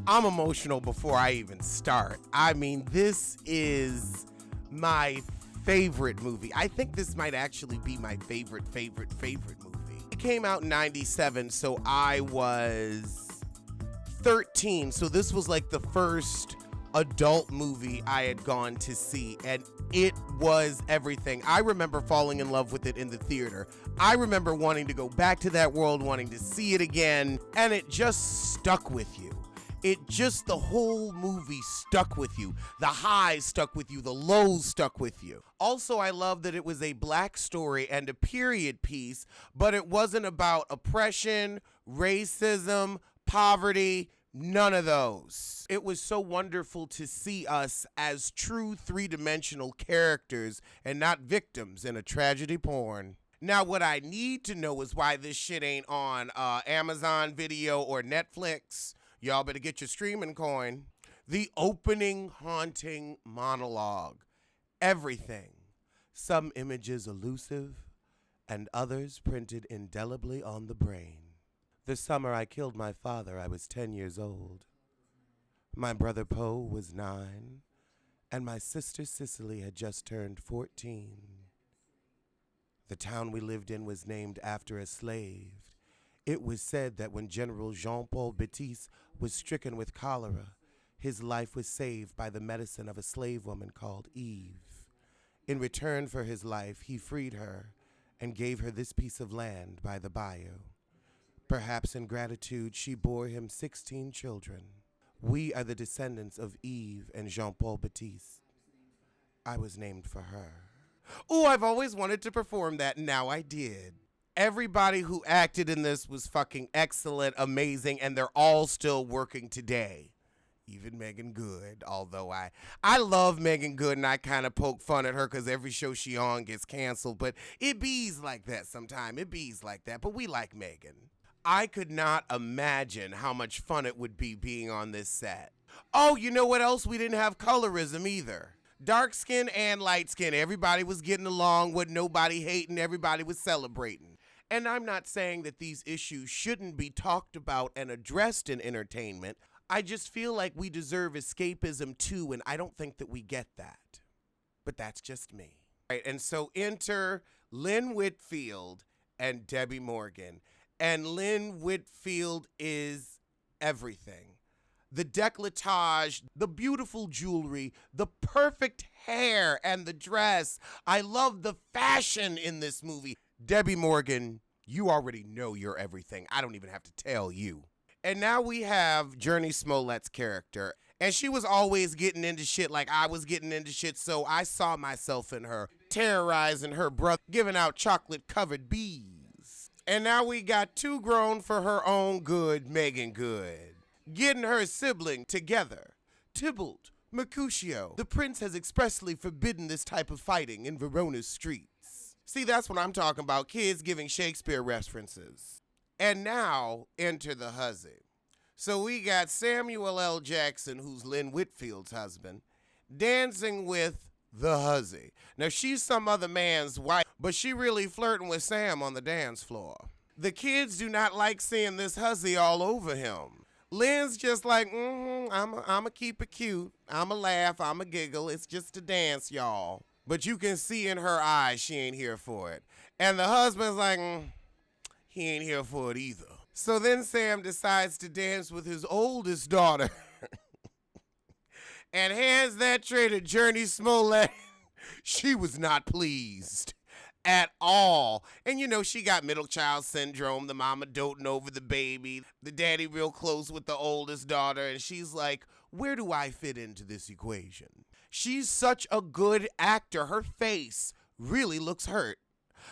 I'm emotional before I even start. I mean, this is my favorite movie. I think this might actually be my favorite movie. It came out in 97, so I was 13. So this was like the first adult movie I had gone to see, and it was everything. I remember falling in love with it in the theater. I remember wanting to go back to that world, wanting to see it again, and it just stuck with you. The whole movie stuck with you. The highs stuck with you. The lows stuck with you. Also, I love that it was a black story and a period piece, but it wasn't about oppression, racism, poverty, none of those. It was so wonderful to see us as true three-dimensional characters and not victims in a tragedy porn. Now, what I need to know is why this shit ain't on Amazon Video or Netflix. Y'all better get your streaming coin. The opening haunting monologue. Everything. Some images elusive and others printed indelibly on the brain. The summer I killed my father, I was 10 years old. My brother Poe was 9, and my sister Sicily had just turned 14. The town we lived in was named after a slave. It was said that when General Jean-Paul Baptiste was stricken with cholera, his life was saved by the medicine of a slave woman called Eve. In return for his life, he freed her and gave her this piece of land by the Bayou. Perhaps in gratitude, she bore him 16 children. We are the descendants of Eve and Jean-Paul Baptiste. I was named for her. Oh, I've always wanted to perform that, and now I did. Everybody who acted in this was fucking excellent, amazing, and they're all still working today. Even Megan Good, although I love Megan Good, and I kind of poke fun at her because every show she on gets canceled, but it bees like that sometime. It bees like that, but we like Megan. I could not imagine how much fun it would be being on this set. Oh, you know what else? We didn't have colorism either. Dark skin and light skin. Everybody was getting along with nobody hating. Everybody was celebrating. And I'm not saying that these issues shouldn't be talked about and addressed in entertainment. I just feel like we deserve escapism too, and I don't think that we get that. But that's just me. Right, and so enter Lynn Whitfield and Debbie Morgan. And Lynn Whitfield is everything. The décolletage, the beautiful jewelry, the perfect hair and the dress. I love the fashion in this movie. Debbie Morgan, you already know you're everything. I don't even have to tell you. And now we have Journey Smollett's character. And she was always getting into shit like I was getting into shit, so I saw myself in her, terrorizing her brother, giving out chocolate-covered bees. And now we got too grown for her own good, Megan Good, getting her sibling together. Tybalt, Mercutio. The prince has expressly forbidden this type of fighting in Verona's streets. See, that's what I'm talking about, kids giving Shakespeare references. And now, enter the hussy. So we got Samuel L. Jackson, who's Lynn Whitfield's husband, dancing with the hussy. Now, she's some other man's wife, but she really flirting with Sam on the dance floor. The kids do not like seeing this hussy all over him. Lynn's just like, I'ma keep it cute. I'ma laugh, I'ma giggle. It's just a dance, y'all. But you can see in her eyes she ain't here for it. And the husband's like, he ain't here for it either. So then Sam decides to dance with his oldest daughter and hands that tray to Journey Smollett. She was not pleased at all. And you know, she got middle child syndrome, the mama doting over the baby, the daddy real close with the oldest daughter, and she's like, where do I fit into this equation? She's such a good actor. Her face really looks hurt.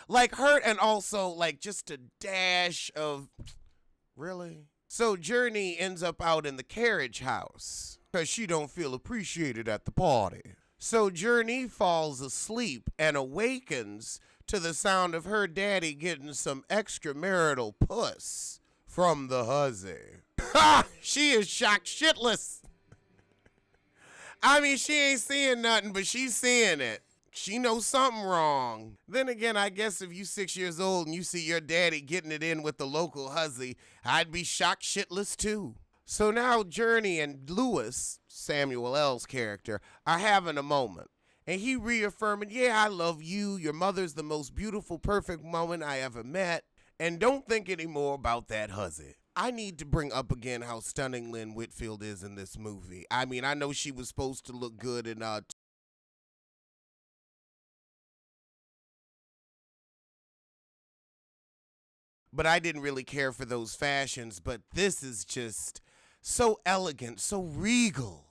Like hurt and also like just a dash of, really? So Journey ends up out in the carriage house because she don't feel appreciated at the party. So Journey falls asleep and awakens to the sound of her daddy getting some extramarital puss from the hussy. Ha! She is shocked shitless. I mean, she ain't seeing nothing, but she's seeing it. She knows something wrong. Then again, I guess if you 6 years old and you see your daddy getting it in with the local hussy, I'd be shocked shitless too. So now Journey and Lewis, Samuel L's character, are having a moment. And he reaffirming, yeah, I love you. Your mother's the most beautiful, perfect woman I ever met. And don't think anymore about that hussy. I need to bring up again how stunning Lynn Whitfield is in this movie. I mean, I know she was supposed to look good in but I didn't really care for those fashions. But this is just so elegant, so regal.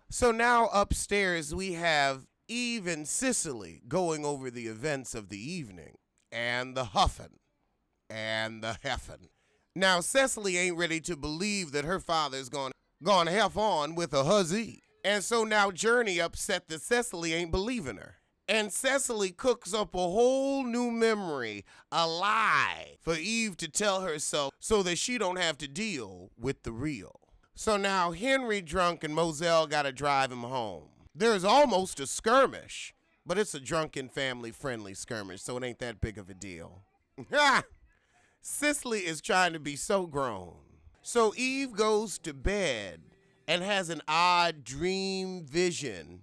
So now upstairs we have Eve and Sicily going over the events of the evening, and the huffing, and the heffing. Now Cecily ain't ready to believe that her father's gonna heff on with a hussy. And so now Journey upset that Cecily ain't believing her. And Cecily cooks up a whole new memory, a lie, for Eve to tell herself so that she don't have to deal with the real. So now Henry drunk and Moselle gotta drive him home. There's almost a skirmish, but it's a drunken family-friendly skirmish, so it ain't that big of a deal. Cicely is trying to be so grown. So Eve goes to bed and has an odd dream vision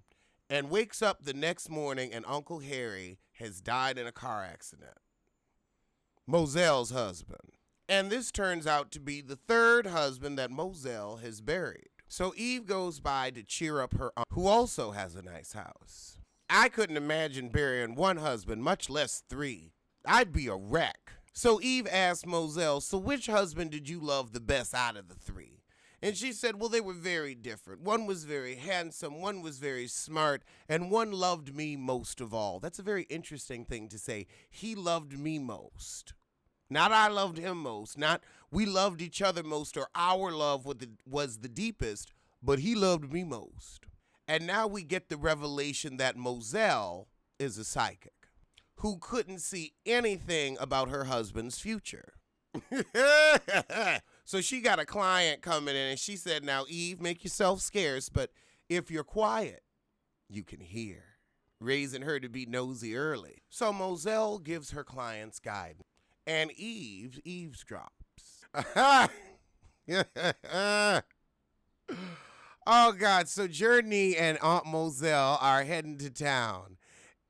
and wakes up the next morning and Uncle Harry has died in a car accident. Moselle's husband. And this turns out to be the third husband that Moselle has buried. So Eve goes by to cheer up her aunt, who also has a nice house. I couldn't imagine burying one husband, much less three. I'd be a wreck. So Eve asked Moselle, so which husband did you love the best out of the three? And she said, well, they were very different. One was very handsome, one was very smart, and one loved me most of all. That's a very interesting thing to say. He loved me most. Not I loved him most, not we loved each other most, or our love was the deepest, but he loved me most. And now we get the revelation that Moselle is a psychic who couldn't see anything about her husband's future. So she got a client coming in and she said, now, Eve, make yourself scarce, but if you're quiet, you can hear. Raising her to be nosy early. So Moselle gives her clients guidance. And Eve eavesdrops. Oh, God. So Journey and Aunt Moselle are heading to town.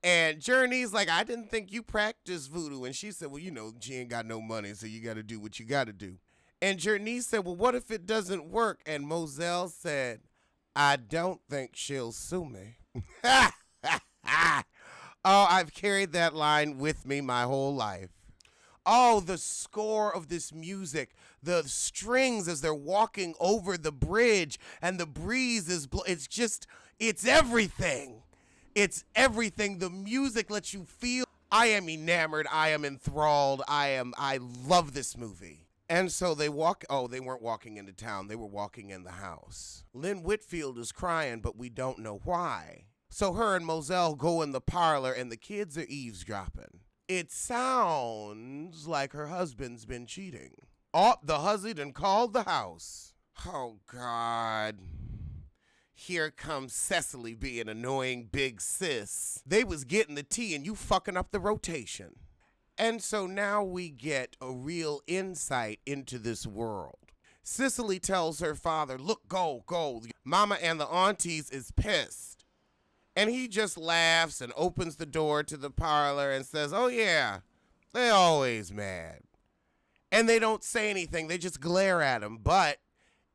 And Journey's like, I didn't think you practiced voodoo. And she said, well, you know, she ain't got no money, so you got to do what you got to do. And Journey said, well, what if it doesn't work? And Moselle said, I don't think she'll sue me. Oh, I've carried that line with me my whole life. Oh, the score of this music, the strings as they're walking over the bridge and the breeze is, it's everything. It's everything. The music lets you feel. I am enamored. I am enthralled. I love this movie. And so they weren't walking into town. They were walking in the house. Lynn Whitfield is crying, but we don't know why. So her and Moselle go in the parlor and the kids are eavesdropping. It sounds like her husband's been cheating. Oh, the hussy done called the house. Oh, God. Here comes Cecily being annoying big sis. They was getting the tea and you fucking up the rotation. And so now we get a real insight into this world. Cicely tells her father, look, go. Mama and the aunties is pissed. And he just laughs and opens the door to the parlor and says, oh yeah, they always mad. And they don't say anything, they just glare at him. But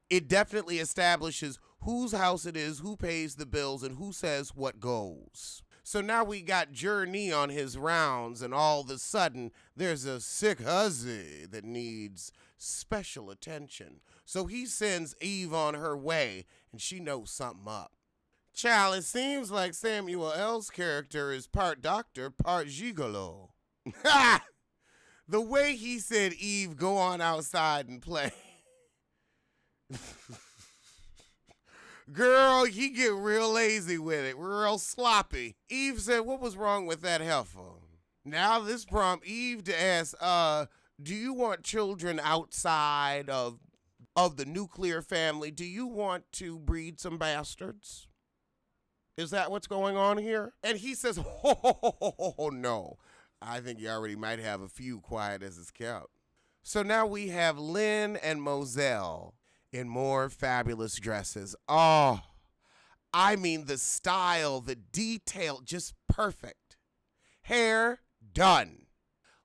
it definitely establishes whose house it is, who pays the bills, and who says what goes. So now we got Journey on his rounds, and all of a sudden, there's a sick hussy that needs special attention. So he sends Eve on her way, and she knows something up. Child, it seems like Samuel L's character is part doctor, part gigolo. Ha! The way he said, Eve, go on outside and play. Girl, he get real lazy with it, real sloppy. Eve said, what was wrong with that heifer? Now this prompts Eve to ask, do you want children outside of the nuclear family? Do you want to breed some bastards? Is that what's going on here? And he says, oh, no. I think you already might have a few, quiet as it's kept. So now we have Lynn and Moselle. in more fabulous dresses. Oh, I mean, the style, the detail, just perfect. Hair, done.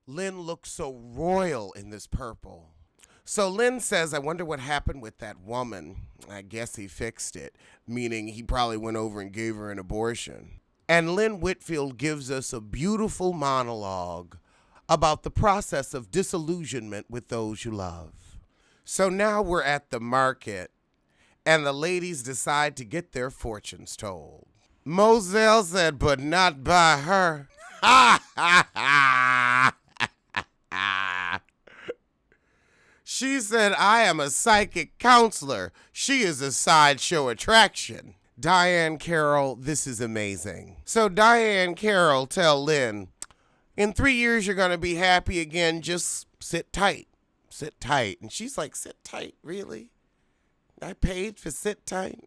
Lynn looks so royal in this purple. So Lynn says, I wonder what happened with that woman. I guess he fixed it, meaning he probably went over and gave her an abortion. And Lynn Whitfield gives us a beautiful monologue about the process of disillusionment with those you love. So now we're at the market, and the ladies decide to get their fortunes told. Moselle said, but not by her. Ha ha ha! She said, I am a psychic counselor. She is a sideshow attraction. Diane Carroll, this is amazing. So Diane Carroll tell Lynn, in 3 years you're going to be happy again. Just sit tight. Sit tight. And she's like, sit tight? Really? I paid for sit tight?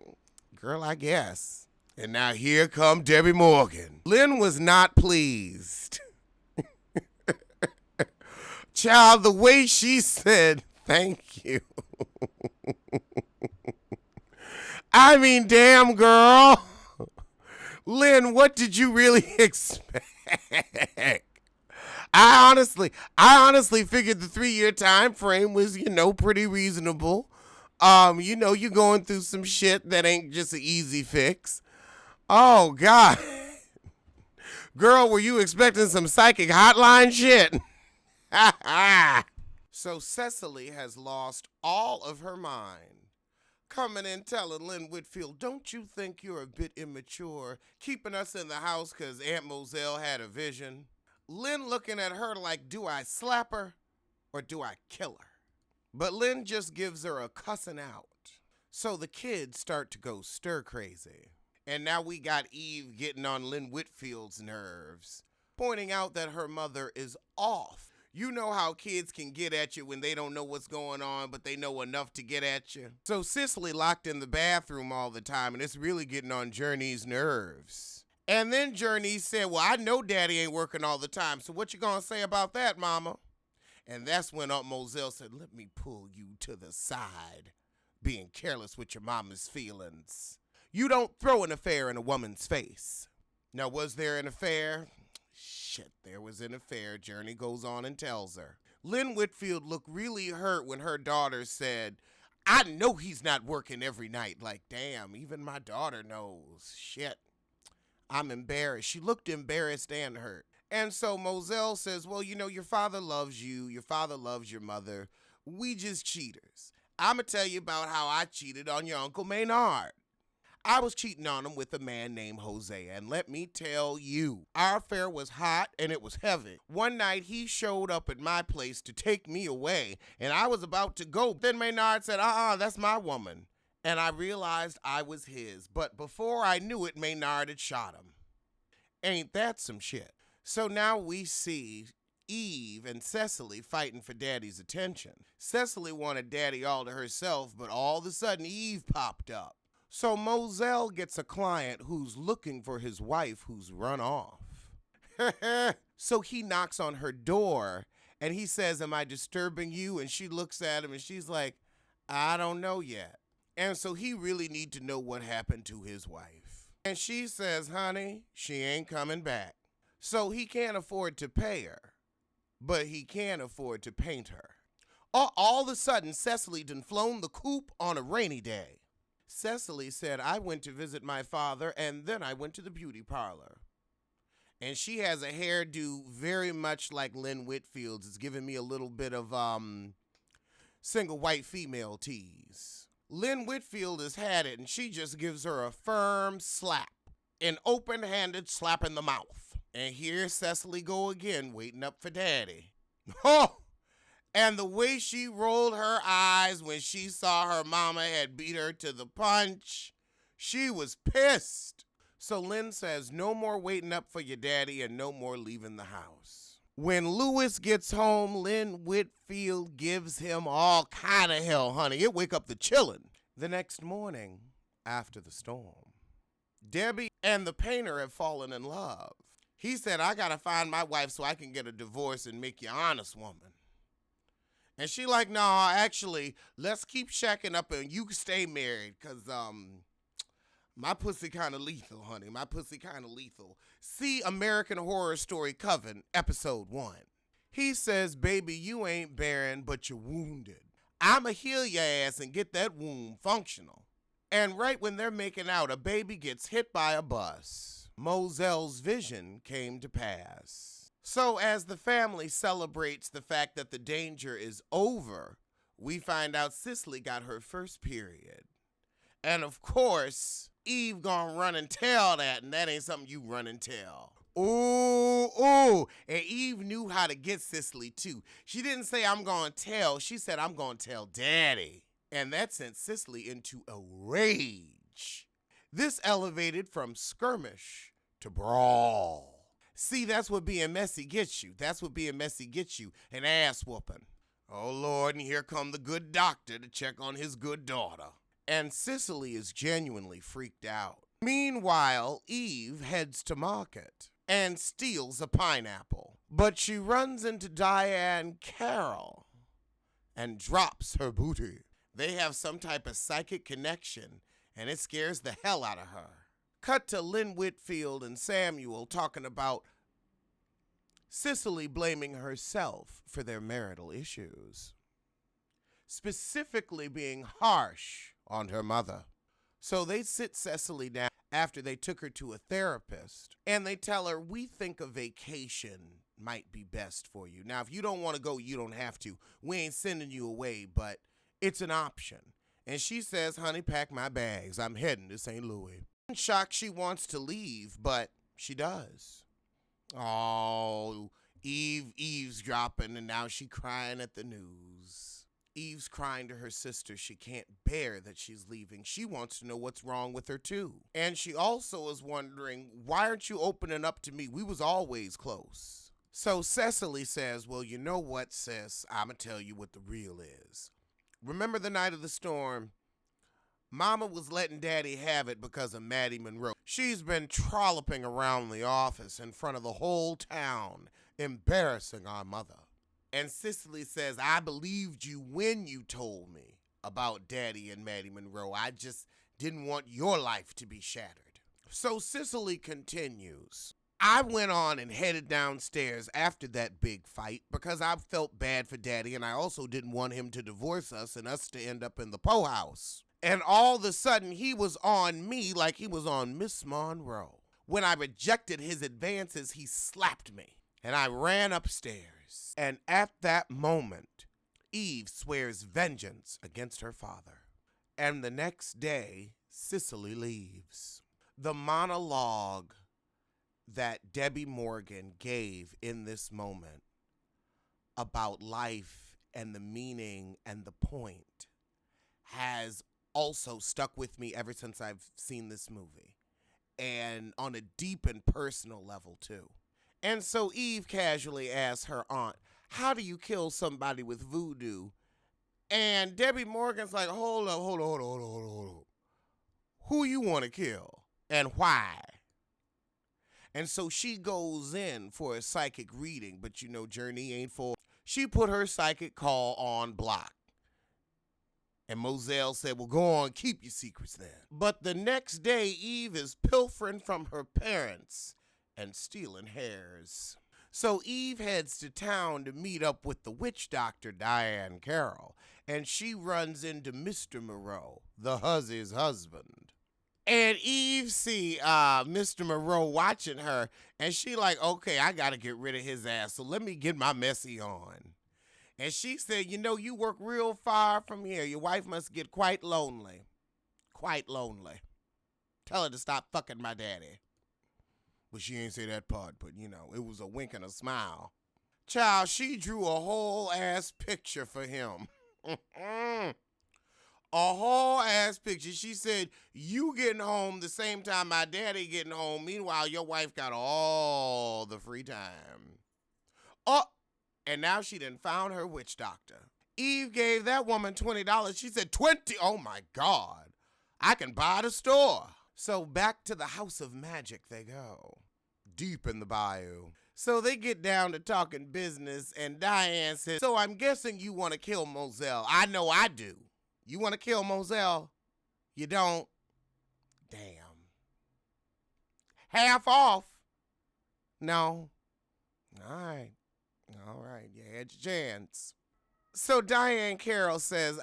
Girl, I guess. And now here come Debbie Morgan. Lynn was not pleased. Child, the way she said, thank you. I mean, damn, girl. Lynn, what did you really expect? I honestly figured the 3-year time frame was, pretty reasonable. You're going through some shit that ain't just an easy fix. Oh, God. Girl, were you expecting some psychic hotline shit? So Sicily has lost all of her mind, coming in telling Lynn Whitfield, don't you think you're a bit immature, keeping us in the house because Aunt Moselle had a vision? Lynn looking at her like, do I slap her or do I kill her? But Lynn just gives her a cussing out. So the kids start to go stir crazy. And now we got Eve getting on Lynn Whitfield's nerves, pointing out that her mother is off. You know how kids can get at you when they don't know what's going on, but they know enough to get at you. So Cicely locked in the bathroom all the time, and it's really getting on Journey's nerves. And then Journey said, well, I know Daddy ain't working all the time, so what you gonna say about that, Mama? And that's when Aunt Moselle said, let me pull you to the side, being careless with your mama's feelings. You don't throw an affair in a woman's face. Now, was there an affair? Shit, there was an affair. Journey goes on and tells her. Lynn Whitfield looked really hurt when her daughter said, I know he's not working every night. Like, damn, even my daughter knows. Shit, I'm embarrassed. She looked embarrassed and hurt. And so Moselle says, well, your father loves you. Your father loves your mother. We just cheaters. I'm going to tell you about how I cheated on your Uncle Maynard. I was cheating on him with a man named Jose, and let me tell you, our affair was hot and it was heavy. One night he showed up at my place to take me away, and I was about to go. Then Maynard said, that's my woman. And I realized I was his, but before I knew it, Maynard had shot him. Ain't that some shit? So now we see Eve and Cicely fighting for Daddy's attention. Cicely wanted Daddy all to herself, but all of a sudden Eve popped up. So Moselle gets a client who's looking for his wife who's run off. So he knocks on her door and he says, am I disturbing you? And she looks at him and she's like, I don't know yet. And so he really need to know what happened to his wife. And she says, honey, she ain't coming back. So he can't afford to pay her, but he can afford to paint her. All of a sudden, Cicely done flown the coop on a rainy day. Cicely said, I went to visit my father, and then I went to the beauty parlor. And she has a hairdo very much like Lynn Whitfield's. It's giving me a little bit of single white female tease. Lynn Whitfield has had it, and she just gives her a firm slap, an open-handed slap in the mouth. And here's Cicely go again, waiting up for Daddy. Oh! And the way she rolled her eyes when she saw her mama had beat her to the punch, she was pissed. So Lynn says, no more waiting up for your daddy and no more leaving the house. When Lewis gets home, Lynn Whitfield gives him all kind of hell, honey. It wake up the chillin'. The next morning, after the storm, Debbie and the painter have fallen in love. He said, I gotta find my wife so I can get a divorce and make you an honest woman. And she like, nah, actually, let's keep shacking up and you stay married, cause my pussy kind of lethal, honey. My pussy kind of lethal. See American Horror Story Coven, episode 1. He says, baby, you ain't barren, but you're wounded. I'ma heal your ass and get that womb functional. And right when they're making out, a baby gets hit by a bus. Moselle's vision came to pass. So as the family celebrates the fact that the danger is over, we find out Sicily got her first period. And of course, Eve gonna run and tell that, and that ain't something you run and tell. Ooh. And Eve knew how to get Sicily too. She didn't say, I'm gonna tell. She said, I'm gonna tell Daddy. And that sent Sicily into a rage. This elevated from skirmish to brawl. See, that's what being messy gets you. That's what being messy gets you, an ass whooping. Oh, Lord, and here come the good doctor to check on his good daughter. And Sicily is genuinely freaked out. Meanwhile, Eve heads to market and steals a pineapple. But she runs into Diane Carroll and drops her booty. They have some type of psychic connection, and it scares the hell out of her. Cut to Lynn, Whitfield, and Samuel talking about Sicily blaming herself for their marital issues, specifically being harsh on her mother. So they sit Cecily down after they took her to a therapist, and they tell her, we think a vacation might be best for you. Now, if you don't want to go, you don't have to. We ain't sending you away, but it's an option. And she says, honey, pack my bags. I'm heading to St. Louis. I'm shocked she wants to leave, but she does. Oh, Eve's dropping, and now she crying at the news. Eve's crying to her sister. She can't bear that she's leaving. She wants to know what's wrong with her, too. And she also is wondering, why aren't you opening up to me? We was always close. So Cecily says, well, you know what, sis? I'm going to tell you what the real is. Remember the night of the storm? Mama was letting Daddy have it because of Maddie Monroe. She's been trolloping around the office in front of the whole town, embarrassing our mother. And Sicily says, I believed you when you told me about Daddy and Maddie Monroe. I just didn't want your life to be shattered. So Sicily continues. I went on and headed downstairs after that big fight because I felt bad for Daddy, and I also didn't want him to divorce us and us to end up in the po house. And all of a sudden, he was on me like he was on Miss Monroe. When I rejected his advances, he slapped me, and I ran upstairs. And at that moment, Eve swears vengeance against her father. And the next day, Sicily leaves. The monologue that Debbie Morgan gave in this moment about life and the meaning and the point has also stuck with me ever since I've seen this movie, and on a deep and personal level too. And so Eve casually asks her aunt, how do you kill somebody with voodoo? And Debbie Morgan's like, hold up. Who you want to kill and why? And so she goes in for a psychic reading, but you know Journey ain't for. She put her psychic call on block. And Moselle said, well, go on, keep your secrets then. But the next day, Eve is pilfering from her parents and stealing hairs. So Eve heads to town to meet up with the witch doctor, Diane Carroll, and she runs into Mr. Moreau, the huzzy's husband. And Eve see Mr. Moreau watching her, and she like, okay, I got to get rid of his ass, so let me get my messy on. And she said, you know, you work real far from here. Your wife must get quite lonely. Quite lonely. Tell her to stop fucking my daddy. But she ain't say that part, but, you know, it was a wink and a smile. Child, she drew a whole ass picture for him. A whole ass picture. She said, you getting home the same time my daddy getting home. Meanwhile, your wife got all the free time. Oh, and now she done found her witch doctor. Eve gave that woman $20. She said, 20? Oh my God. I can buy the store. So back to the House of Magic they go. Deep in the Bayou. So they get down to talking business, and Diane says, so I'm guessing you want to kill Moselle. I know I do. You want to kill Moselle? You don't? Damn. Half off? No. All right. You had your chance. So Diane Carroll says,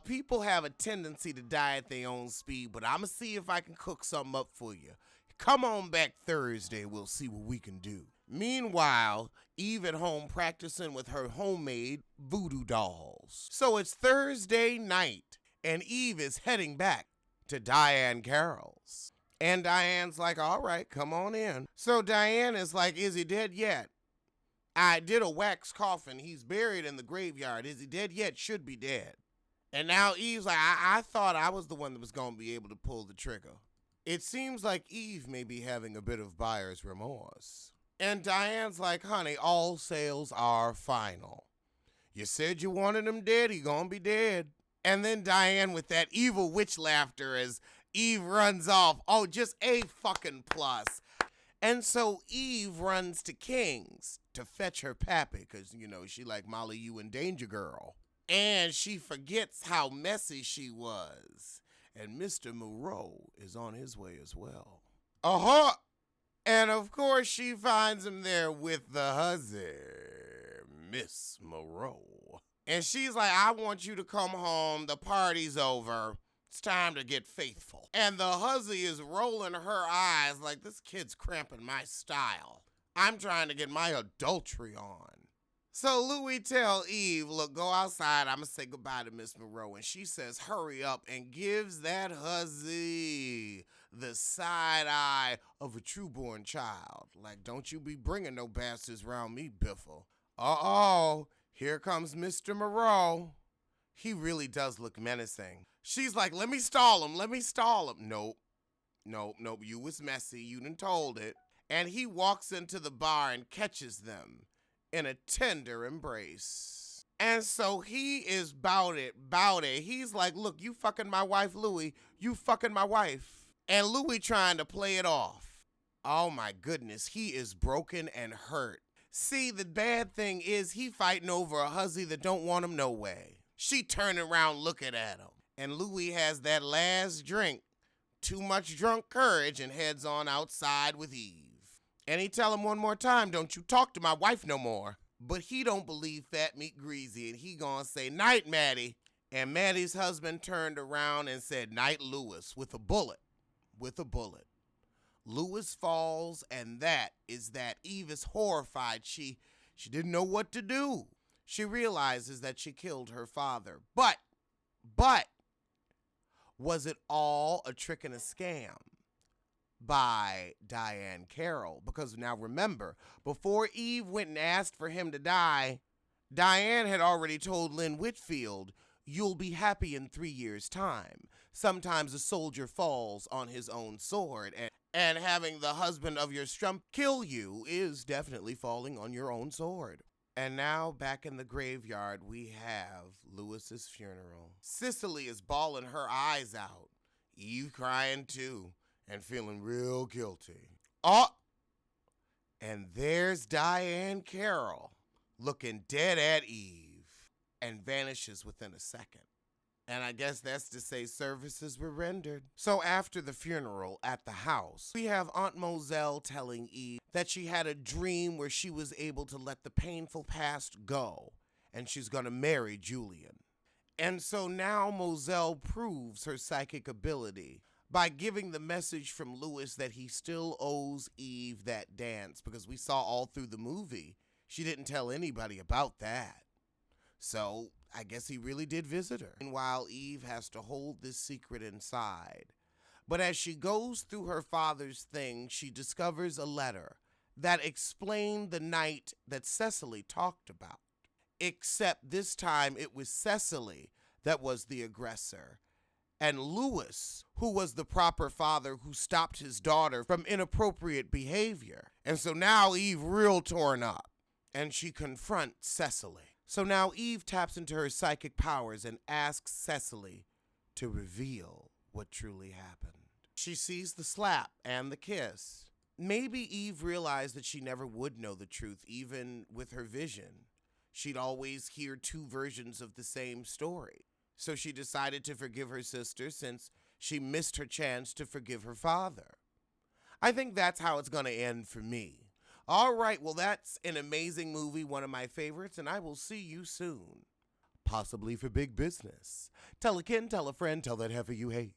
people have a tendency to die at their own speed, but I'm going to see if I can cook something up for you. Come on back Thursday, we'll see what we can do. Meanwhile, Eve at home practicing with her homemade voodoo dolls. So it's Thursday night, and Eve is heading back to Diane Carroll's. And Diane's like, all right, come on in. So Diane is like, is he dead yet? I did a wax coffin. He's buried in the graveyard. Is he dead yet? Should be dead. And now Eve's like, I thought I was the one that was going to be able to pull the trigger. It seems like Eve may be having a bit of buyer's remorse. And Diane's like, honey, all sales are final. You said you wanted him dead, he gonna be dead. And then Diane with that evil witch laughter as Eve runs off. Oh, just A fucking plus. And so Eve runs to King's to fetch her pappy, because, you know, she like Molly You and Danger Girl. And she forgets how messy she was. And Mr. Moreau is on his way as well. Uh-huh. And of course she finds him there with the hussy, Miss Moreau. And she's like, I want you to come home. The party's over. It's time to get faithful. And the hussy is rolling her eyes like, this kid's cramping my style. I'm trying to get my adultery on. So Louis tell Eve, look, go outside. I'm going to say goodbye to Miss Moreau. And she says, hurry up, and gives that hussy the side eye of a true-born child. Like, don't you be bringing no bastards around me, Biffle. Uh-oh, here comes Mr. Moreau. He really does look menacing. She's like, let me stall him. Nope. You was messy. You done told it. And he walks into the bar and catches them in a tender embrace. And so he is bout it. He's like, look, you fucking my wife, Louis. You fucking my wife. And Louis trying to play it off. Oh my goodness, he is broken and hurt. See, the bad thing is he fighting over a hussy that don't want him no way. She turning around looking at him. And Louis has that last drink, too much drunk courage, and heads on outside with Eve. And he tell him one more time, don't you talk to my wife no more. But he don't believe Fat Meat Greasy, and he gonna say, night, Maddie. And Maddie's husband turned around and said, night, Louis, with a bullet. Louis falls, and that is that. Eve is horrified. She didn't know what to do. She realizes that she killed her father. But, was it all a trick and a scam by Diane Carroll? Because now remember, before Eve went and asked for him to die, Diane had already told Lynn Whitfield, you'll be happy in 3 years' time. Sometimes a soldier falls on his own sword, and having the husband of your strump kill you is definitely falling on your own sword. And now, back in the graveyard, we have Louis's funeral. Sicily is bawling her eyes out. Eve crying too, and feeling real guilty. Oh! And there's Diane Carroll, looking dead at Eve, and vanishes within a second. And I guess that's to say services were rendered. So after the funeral at the house, we have Aunt Moselle telling Eve that she had a dream where she was able to let the painful past go, and she's gonna marry Julian. And so now Moselle proves her psychic ability by giving the message from Louis that he still owes Eve that dance, because we saw all through the movie, she didn't tell anybody about that. So I guess he really did visit her. Meanwhile, Eve has to hold this secret inside. But as she goes through her father's things, she discovers a letter that explained the night that Cecily talked about. Except this time it was Cecily that was the aggressor, and Louis, who was the proper father who stopped his daughter from inappropriate behavior. And so now Eve real torn up, and she confronts Cecily. So now Eve taps into her psychic powers and asks Cecily to reveal what truly happened. She sees the slap and the kiss, Maybe Eve realized that she never would know the truth, even with her vision. She'd always hear two versions of the same story. So she decided to forgive her sister since she missed her chance to forgive her father. I think that's how it's going to end for me. All right, well, that's an amazing movie, one of my favorites, and I will see you soon. Possibly for big business. Tell a kin, tell a friend, tell that heifer you hate.